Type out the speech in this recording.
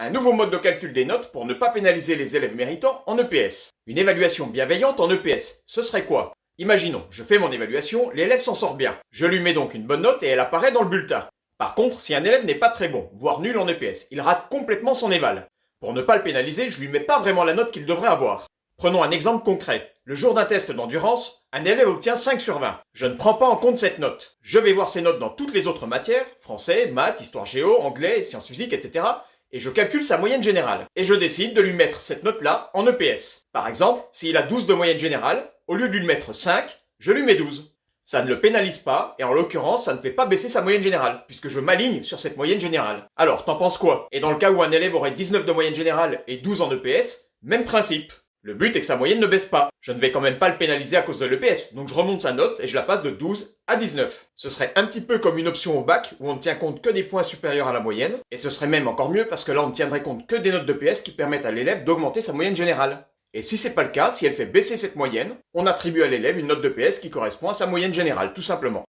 un nouveau mode de calcul des notes pour ne pas pénaliser les élèves méritants en EPS. Une évaluation bienveillante en EPS, ce serait quoi? Imaginons, je fais mon évaluation, l'élève s'en sort bien. Je lui mets donc une bonne note et elle apparaît dans le bulletin. Par contre, si un élève n'est pas très bon, voire nul en EPS, il rate complètement son éval. Pour ne pas le pénaliser, je lui mets pas vraiment la note qu'il devrait avoir. Prenons un exemple concret. Le jour d'un test d'endurance, un élève obtient 5 sur 20. Je ne prends pas en compte cette note. Je vais voir ses notes dans toutes les autres matières, français, maths, histoire géo, anglais, sciences physiques, etc. Et je calcule sa moyenne générale. Et je décide de lui mettre cette note-là en EPS. Par exemple, s'il a 12 de moyenne générale, au lieu de lui mettre 5, je lui mets 12. Ça ne le pénalise pas, et en l'occurrence, ça ne fait pas baisser sa moyenne générale, puisque je m'aligne sur cette moyenne générale. Alors, t'en penses quoi? Et dans le cas où un élève aurait 19 de moyenne générale et 12 en EPS, même principe. Le but est que sa moyenne ne baisse pas. Je ne vais quand même pas le pénaliser à cause de l'EPS, donc je remonte sa note et je la passe de 12 à 19. Ce serait un petit peu comme une option au bac où on ne tient compte que des points supérieurs à la moyenne, et ce serait même encore mieux parce que là on ne tiendrait compte que des notes d'EPS qui permettent à l'élève d'augmenter sa moyenne générale. Et si c'est pas le cas, si elle fait baisser cette moyenne, on attribue à l'élève une note d'EPS qui correspond à sa moyenne générale, tout simplement.